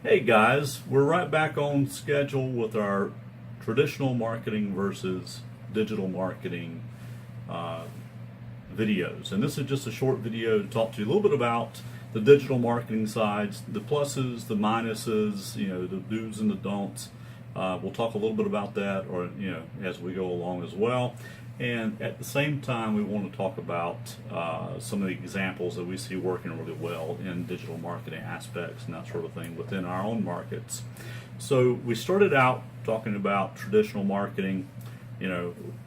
Hey guys, we're right back on schedule with our traditional marketing versus digital marketing uh, videos. And this is just a short video to talk to you a little bit about the digital marketing sides, the pluses, the minuses, the do's and the don'ts. We'll talk a little bit about that, or as we go along as well. And at the same time, we want to talk about some of the examples that we see working really well in digital marketing aspects and that sort of thing within our own markets. So we started out talking about traditional marketing.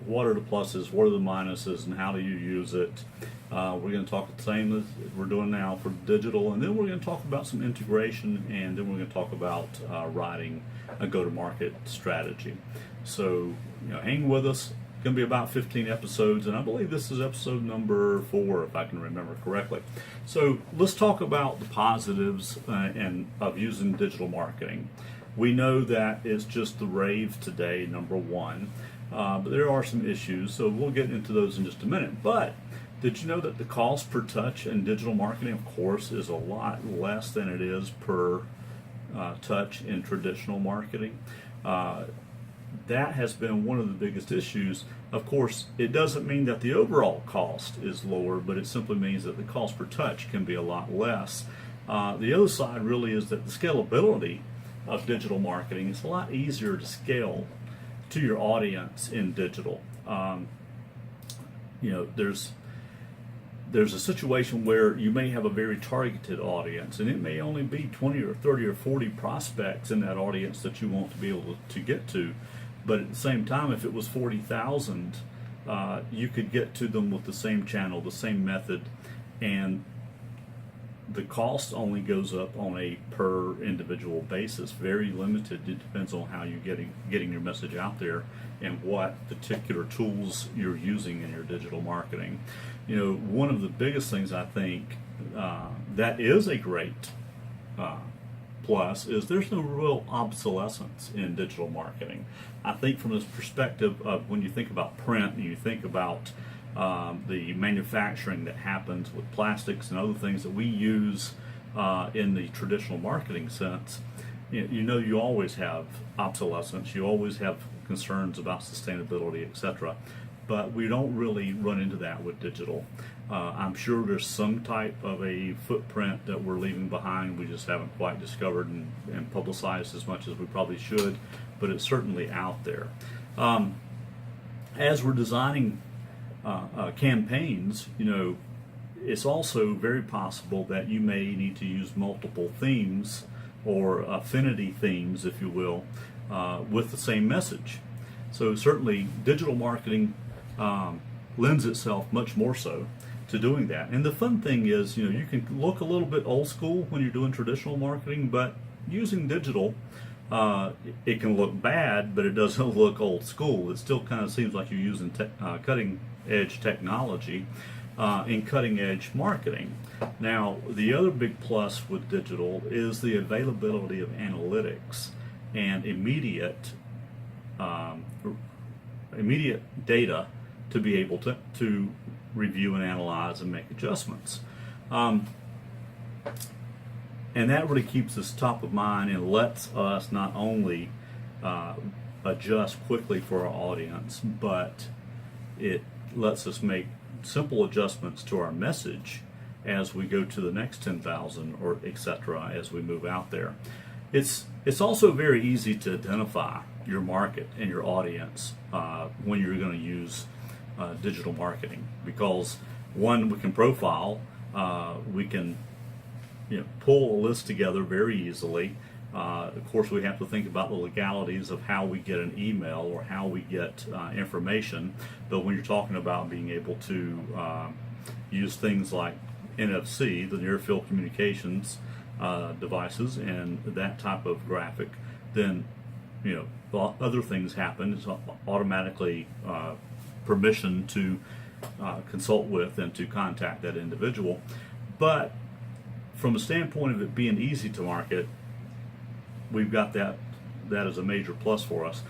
What are the pluses, what are the minuses, and how do you use it? We're going to talk the same as we're doing now for digital, and then we're going to talk about some integration, and then we're going to talk about writing a go-to-market strategy. So, hang with us. It's going to be about 15 episodes, and I believe this is episode number 4, if I can remember correctly. So let's talk about the positives of using digital marketing. We know that it's just the rave today, number one. But there are some issues, so we'll get into those in just a minute. But did you know that the cost per touch in digital marketing, of course, is a lot less than it is per touch in traditional marketing? That has been one of the biggest issues. Of course, it doesn't mean that the overall cost is lower, but it simply means that the cost per touch can be a lot less. The other side really is that the scalability of digital marketing is a lot easier to scale to your audience in digital. There's a situation where you may have a very targeted audience, and it may only be 20 or 30 or 40 prospects in that audience that you want to be able to get to. But at the same time, if it was 40,000, you could get to them with the same channel, the same method, and the cost only goes up on a per individual basis, very limited. It depends on how you're getting your message out there and what particular tools you're using in your digital marketing. One of the biggest things I think that is a great plus is there's no real obsolescence in digital marketing. I think from this perspective of when you think about print and you think about the manufacturing that happens with plastics and other things that we use in the traditional marketing sense, you always have obsolescence, you always have concerns about sustainability, etc. But we don't really run into that with digital. I'm sure there's some type of a footprint that we're leaving behind. We just haven't quite discovered and publicized as much as we probably should, but it's certainly out there. As we're designing campaigns, it's also very possible that you may need to use multiple themes or affinity themes, if you will, with the same message. So certainly digital marketing lends itself much more so to doing that. And the fun thing is, you can look a little bit old school when you're doing traditional marketing, but using digital, it can look bad, but it doesn't look old school. It still kind of seems like you're using cutting edge technology in cutting edge marketing. Now, the other big plus with digital is the availability of analytics and immediate data to be able to review and analyze and make adjustments. And that really keeps us top of mind and lets us not only adjust quickly for our audience, but it lets us make simple adjustments to our message as we go to the next 10,000 or etc. as we move out there. It's also very easy to identify your market and your audience when you're going to use digital marketing, because one, we can profile, we can pull a list together very easily. Of course, we have to think about the legalities of how we get an email or how we get information. But when you're talking about being able to use things like NFC, the near field communications devices, and that type of graphic, then other things happen. It's automatically permission to consult with and to contact that individual. But from a standpoint of it being easy to market, we've got that as a major plus for us.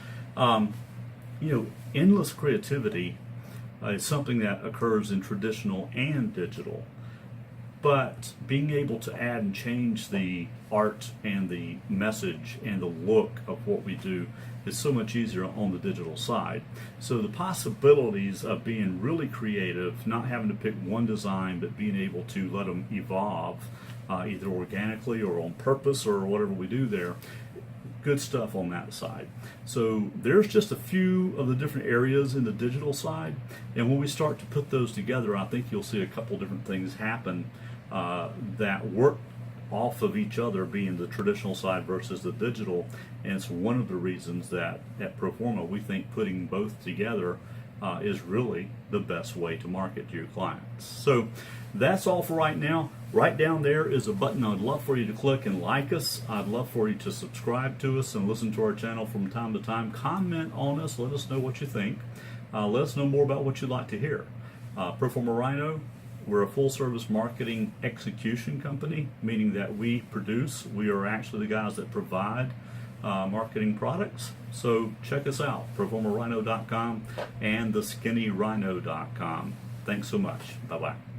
Endless creativity is something that occurs in traditional and digital. but being able to add and change the art and the message and the look of what we do is so much easier on the digital side. So the possibilities of being really creative, not having to pick one design, but being able to let them evolve either organically or on purpose or whatever we do there, good stuff on that side. So there's just a few of the different areas in the digital side, and when we start to put those together, I think you'll see a couple different things happen that work off of each other, being the traditional side versus the digital. And it's one of the reasons that at Proforma we think putting both together is really the best way to market to your clients. So that's all for right now. Right down there is a button I'd love for you to click and like us. I'd love for you to subscribe to us and listen to our channel from time to time. Comment on us, let us know what you think. Let us know more about what you'd like to hear. Proforma Rhino, we're a full-service marketing execution company, meaning that we are actually the guys that provide marketing products. So check us out, proformarhino.com and theskinnyRhino.com. Thanks so much. Bye-bye.